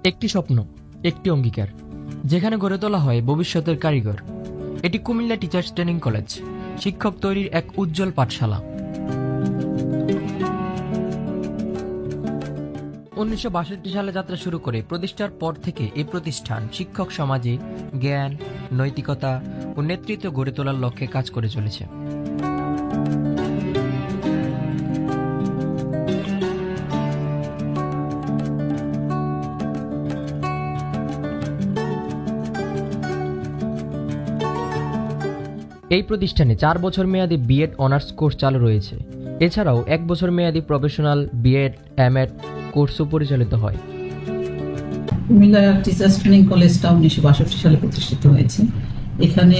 একটি স্বপ্ন, একটি অঙ্গীকার, যেখানে গড়ে তোলা হয় ভবিষ্যতের কারিগর। এটি কুমিল্লা টিচার্স ট্রেনিং কলেজ, শিক্ষক তৈরির এক উজ্জ্বল পাঠশালা। 1962 সালে যাত্রা শুরু করে প্রতিষ্ঠার পর থেকে এই প্রতিষ্ঠান শিক্ষক সমাজে জ্ঞান, নৈতিকতা ও নেতৃত্ব গড়ে তোলার লক্ষ্যে কাজ করে চলেছে। এই প্রতিষ্ঠানে 4 বছর মেয়াদী বিএড অনার্স কোর্স চালু রয়েছে। এছাড়াও 1 বছর মেয়াদী প্রফেশনাল বিএড এমএড কোর্সও পরিচালিত হয়। কুমিল্লা টিচার্স ট্রেনিং কলেজটা 1962 সালে প্রতিষ্ঠিত হয়েছে। এখানে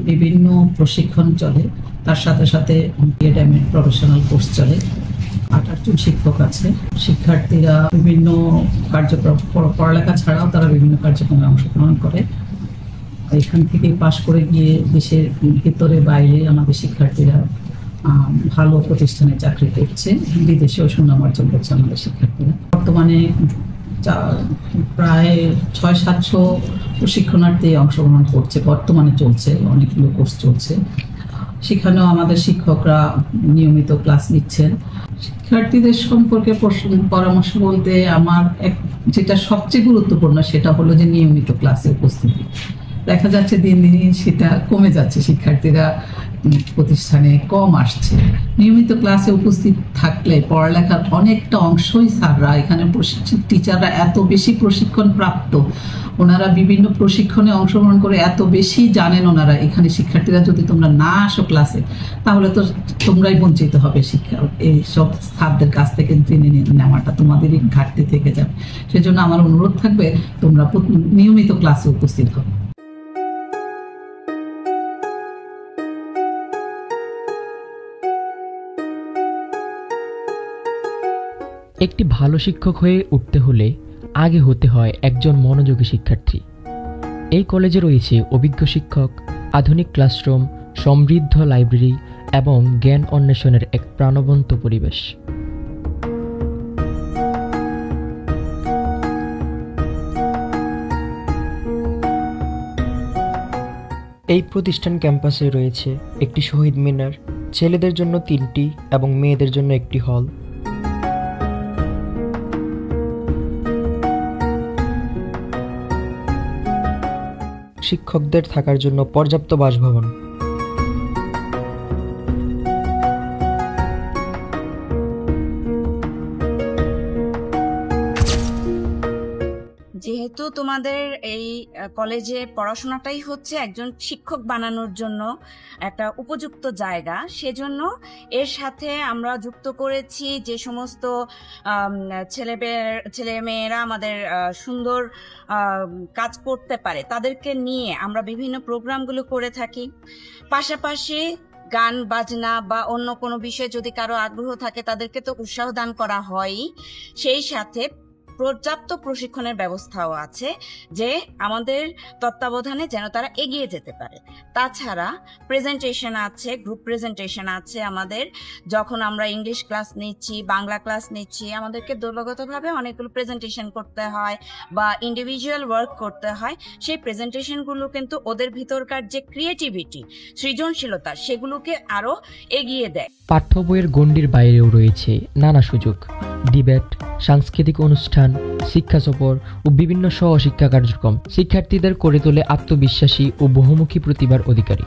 বিভিন্ন প্রশিক্ষণ চলে, তার সাথে সাথে বিএড এমএড প্রফেশনাল কোর্স চলে। 8 জন শিক্ষক আছে। শিক্ষার্থীরা বিভিন্ন কার্যক্রম, পড়ালেখা ছাড়াও তারা বিভিন্ন কার্যক্রমে অংশগ্রহণ করে। এখান থেকে পাশ করে গিয়ে দেশের ভিতরে বাইরে আমাদের শিক্ষার্থীরা ভালো প্রতিষ্ঠানে চাকরি করছে, বিদেশেও সুনাম অর্জন করছে আমাদের শিক্ষার্থীরা। বর্তমানে প্রায় 600-700 প্রশিক্ষণার্থী অংশগ্রহণ করছে। বর্তমানে চলছে, অনেকগুলো কোর্স চলছে। সেখানেও আমাদের শিক্ষকরা নিয়মিত ক্লাস নিচ্ছেন। শিক্ষার্থীদের সম্পর্কে পরামর্শ বলতে আমার যেটা সবচেয়ে গুরুত্বপূর্ণ সেটা হলো যে নিয়মিত ক্লাসে উপস্থিতি। দেখা যাচ্ছে দিন দিন সেটা কমে যাচ্ছে, শিক্ষার্থীরা প্রতিষ্ঠানে কম আসছে। নিয়মিত ক্লাসে উপস্থিত থাকলে পড়ালেখার অনেকটা অংশই স্যাররা, এখানে টিচাররা এত বেশি প্রশিক্ষণ প্রাপ্ত, ওনারা বিভিন্ন প্রশিক্ষণে অংশগ্রহণ করে এত বেশি জানেন ওনারা। এখানে শিক্ষার্থীরা যদি তোমরা না আসো ক্লাসে, তাহলে তো তোমরাই বঞ্চিত হবে শিক্ষা, এই সব স্যারদের কাছ থেকে জেনে নেওয়াটা তোমাদেরই ঘাটতি থেকে যাবে। সেজন্য আমার অনুরোধ থাকবে তোমরা নিয়মিত ক্লাসে উপস্থিত হও। একটি ভালো শিক্ষক হয়ে উঠতে হলে আগে হতে হয় একজন মনোযোগী শিক্ষার্থী। এই কলেজে রয়েছে অভিজ্ঞ শিক্ষক, আধুনিক ক্লাসরুম, সমৃদ্ধ লাইব্রেরি এবং জ্ঞান অন্বেষণের এক প্রাণবন্ত পরিবেশ। এই প্রতিষ্ঠান ক্যাম্পাসে রয়েছে একটি শহীদ মিনার, ছেলেদের জন্য 3টি এবং মেয়েদের জন্য একটি হল। শিক্ষকদের থাকার জন্য পর্যাপ্ত বাসভবন। যেহেতু তোমাদের এই কলেজে পড়াশোনাটাই হচ্ছে একজন শিক্ষক বানানোর জন্য একটা উপযুক্ত জায়গা, সেজন্য এর সাথে আমরা যুক্ত করেছি যে সমস্ত ছেলেমেয়েরা আমাদের সুন্দর কাজ করতে পারে, তাদেরকে নিয়ে আমরা বিভিন্ন প্রোগ্রামগুলো করে থাকি। পাশাপাশি গান বাজনা বা অন্য কোনো বিষয়ে যদি কারো আগ্রহ থাকে তাদেরকে তো উৎসাহ দান করা হয়ই, সেই সাথে পর্যাপ্ত প্রশিক্ষণের ব্যবস্থাও আছে যে আমাদের তত্ত্বাবধানে যেন তারা এগিয়ে যেতে পারে। তাছাড়া প্রেজেন্টেশন আছে, গ্রুপ প্রেজেন্টেশন আছে আমাদের। যখন আমরা ইংলিশ ক্লাস নিচ্ছি, বাংলা ক্লাস নিচ্ছি, আমাদেরকে দলগতভাবে অনেকগুলো প্রেজেন্টেশন করতে হয় বা ইন্ডিভিজুয়াল ওয়ার্ক করতে হয়। সেই প্রেজেন্টেশনগুলো কিন্তু ওদের ভিতরকার যে ক্রিয়েটিভিটি, সৃজনশীলতা, সেগুলোকে আরো এগিয়ে দেয়। পাঠ্য বইয়ের গণ্ডির বাইরেও রয়েছে নানা সুযোগ, ডিবেট, সাংস্কৃতিক অনুষ্ঠান, শিক্ষা সফর ও বিভিন্ন সহশিক্ষা কার্যক্রম শিক্ষার্থীদের করে তোলে আত্মবিশ্বাসী ও বহুমুখী প্রতিভার অধিকারী।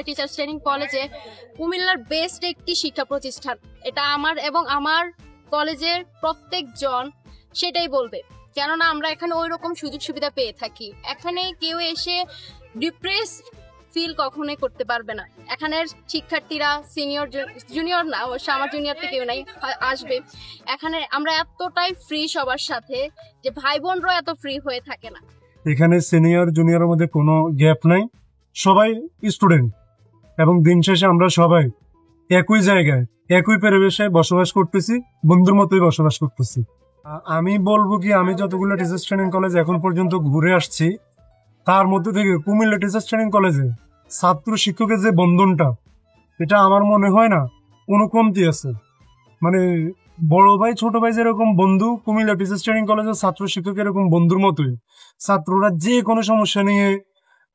টিচার্স ট্রেনিং কলেজে কুমিল্লার বেস্ট একটি শিক্ষা প্রতিষ্ঠান। এটা আমার এবং আমার কলেজের প্রত্যেকজন সেটাই বলবে, কেননা আমরা এখানে ওই রকম সুযোগ সুবিধা পেয়ে থাকি। এখানে কেউ এসে ডিপ্রেস ফিল কখনোই করতে পারবে না। এখানের শিক্ষার্থীরা সিনিয়র জুনিয়র না, অবশ্য আমার জুনিয়র থেকে কেউ নাই আসবে। এখানে আমরা এতটাই ফ্রি সবার সাথে যে ভাই বোনরাও এত ফ্রি হয়ে থাকে না। এখানে সিনিয়র জুনিয়রের মধ্যে কোনো গ্যাপ নাই, সবাই স্টুডেন্ট এবং দিন শেষে আমরা সবাই একই জায়গায় একই পরিবেশে বসবাস করতেছি, বন্ধুর মতোই বসবাস করতেছি। আমি বলবো কি, আমি যতগুলো টিচার্স ট্রেনিং কলেজ এখন পর্যন্ত ঘুরে আসছি, তার মধ্যে থেকে কুমিল্লা টিচার্স ট্রেনিং কলেজে ছাত্র শিক্ষকের যে বন্ধনটা, এটা আমার মনে হয় না কোনো কমতি আছে। মানে বড় ভাই ছোট ভাই যেরকম বন্ধু, কুমিল্লা টিচার্স ট্রেনিং কলেজের ছাত্র শিক্ষক এরকম বন্ধুর মতোই। ছাত্ররা যে কোনো সমস্যা নিয়ে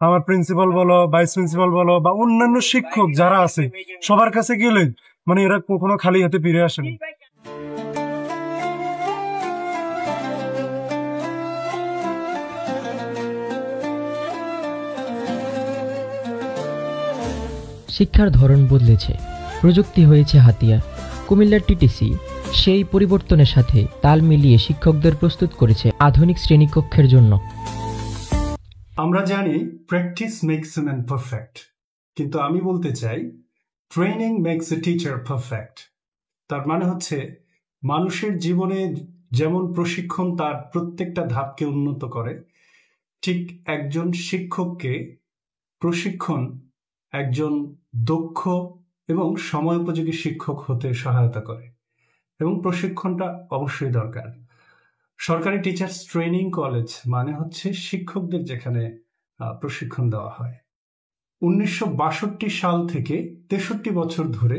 আমার প্রিন্সিপাল বলো, ভাইস প্রিন্সিপাল বলো বা অন্যান্য শিক্ষক যারা আছে সবার কাছে গেলে মানে এরা কখনো খালি হাতে ফিরে আসেনি। শিক্ষার ধরন বদলেছে, প্রযুক্তি হয়েছে হাতিয়ার। কুমিল্লার টিটিসি সেই পরিবর্তনের সাথে তাল মিলিয়ে শিক্ষকদের প্রস্তুত করেছে আধুনিক শ্রেণীকক্ষের জন্য। আমরা জানি practice makes a man perfect, কিন্তু আমি বলতে চাই training makes a teacher perfect. তার মানে হচ্ছে মানুষের জীবনে যেমন প্রশিক্ষণ তার প্রত্যেকটা ধাপকে উন্নত করে, ঠিক একজন শিক্ষককে প্রশিক্ষণ একজন দক্ষ এবং সময়োপযোগী শিক্ষক হতে সহায়তা করে, এবং প্রশিক্ষণটা অবশ্যই দরকার। সরকারি টিচার্স ট্রেনিং কলেজ মানে হচ্ছে শিক্ষকদের যেখানে প্রশিক্ষণ দেওয়া হয়। 1962 সাল থেকে 63 বছর ধরে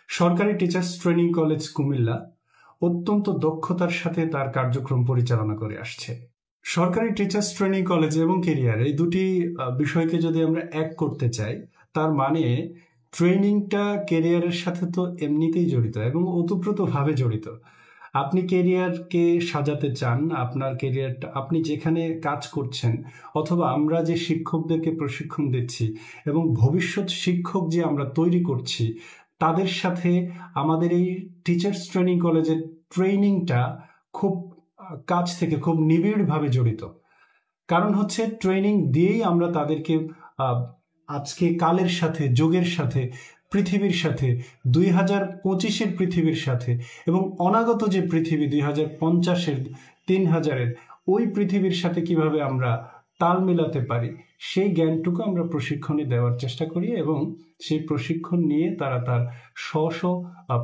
সরকারি টিচার্স ট্রেনিং কলেজ কুমিল্লা অত্যন্ত দক্ষতার সাথে তার কার্যক্রম পরিচালনা করে আসছে। সরকারি টিচার্স ট্রেনিং কলেজ এবং কেরিয়ার, এই দুটি বিষয়কে যদি আমরা এক করতে চাই, তার মানে ট্রেনিংটা কেরিয়ারের সাথে তো এমনিতেই জড়িত এবং ওতপ্রোতভাবে জড়িত। আপনি কেরিয়ারকে সাজাতে চান, আপনার কেরিয়ারটা আপনি যেখানে কাজ করছেন, অথবা আমরা যে শিক্ষকদেরকে প্রশিক্ষণ দিচ্ছি এবং ভবিষ্যৎ শিক্ষক যে আমরা তৈরি করছি, তাদের সাথে আমাদের এই টিচার্স ট্রেনিং কলেজের ট্রেনিংটা খুব কাছ থেকে খুব নিবিড়ভাবে জড়িত। কারণ হচ্ছে ট্রেনিং দিয়েই আমরা তাদেরকে আজকে কালের সাথে, যুগের সাথে, পৃথিবীর সাথে, 2025-এর পৃথিবীর সাথে এবং অনাগত যে পৃথিবী 2050-এর 3000-এর ওই পৃথিবীর সাথে কিভাবে আমরা তাল মেলাতে পারি, সেই জ্ঞানটুকু আমরা প্রশিক্ষণে দেওয়ার চেষ্টা করি এবং সেই প্রশিক্ষণ নিয়ে তারা তার স্ব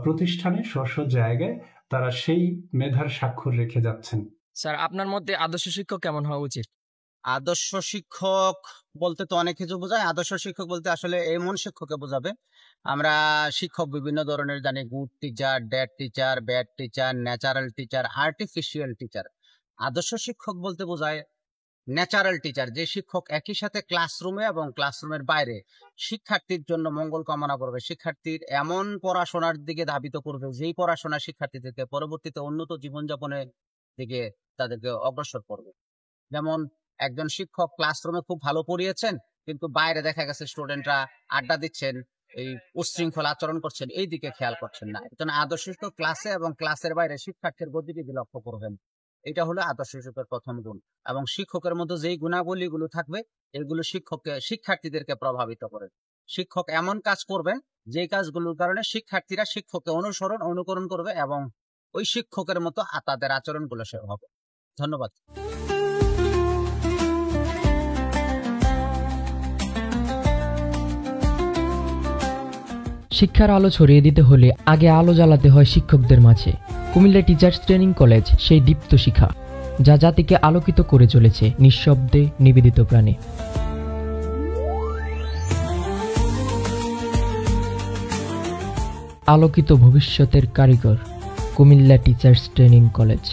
প্রতিষ্ঠানে স্ব জায়গায় তারা সেই মেধার স্বাক্ষর রেখে যাচ্ছেন। স্যার, আপনার মধ্যে আদর্শ শিক্ষক কেমন হওয়া উচিত? আদর্শ শিক্ষক বলতে তো অনেক কিছু বোঝায়। আদর্শ শিক্ষক বলতে আসলে এমন শিক্ষককে বোঝাবে, আমরা শিক্ষক বিভিন্ন ধরনের জানি, good teacher, dad teacher, bad teacher, natural teacher, artificial teacher. আদর্শ শিক্ষক বলতে বোঝায় ন্যাচারাল টিচার, যে শিক্ষক একই সাথে ক্লাসরুমে এবং ক্লাসরুমের বাইরে শিক্ষার্থীর জন্য মঙ্গল কামনা করবে, শিক্ষার্থীর এমন পড়াশোনার দিকে ধাবিত করবে যেই পড়াশোনা শিক্ষার্থীদেরকে পরবর্তীতে উন্নত জীবনযাপনের দিকে তাদেরকে অগ্রসর করবে। যেমন একজন শিক্ষক ক্লাসরুমে খুব ভালো পড়িয়েছেন, কিন্তু বাইরে দেখা গেছে স্টুডেন্টরা আড্ডা দিচ্ছেন, এই উচ্ছৃঙ্খল আচরণ করছেন, এই দিকে খেয়াল করছেন না। এজন্য আদর্শ শিক্ষক ক্লাসে এবং ক্লাসের বাইরে শিক্ষার্থীর গতিবিধি লক্ষ্য করবেন। এটা হলো আদর্শ শিক্ষকের প্রথম গুণ। এবং শিক্ষকের মধ্যে যেই গুণাবলীগুলো থাকবে, এগুলো শিক্ষার্থীদেরকে প্রভাবিত করে। শিক্ষক এমন কাজ করবেন যে কাজগুলোর কারণে শিক্ষার্থীরা শিক্ষককে অনুকরণ করবে এবং ওই শিক্ষকের মতো তাদের আচরণগুলো সে হবে। ধন্যবাদ। শিক্ষার আলো ছড়িয়ে দিতে হলে আগে আলো জ্বালাতে হয় শিক্ষকদের মাঝে। কুমিল্লা টিচার্স ট্রেনিং কলেজ সেই দীপ্ত শিখা, যা জাতিকে আলোকিত করে চলেছে নিঃশব্দে, নিবেদিত প্রাণে। আলোকিত ভবিষ্যতের কারিগর কুমিল্লা টিচার্স ট্রেনিং কলেজ।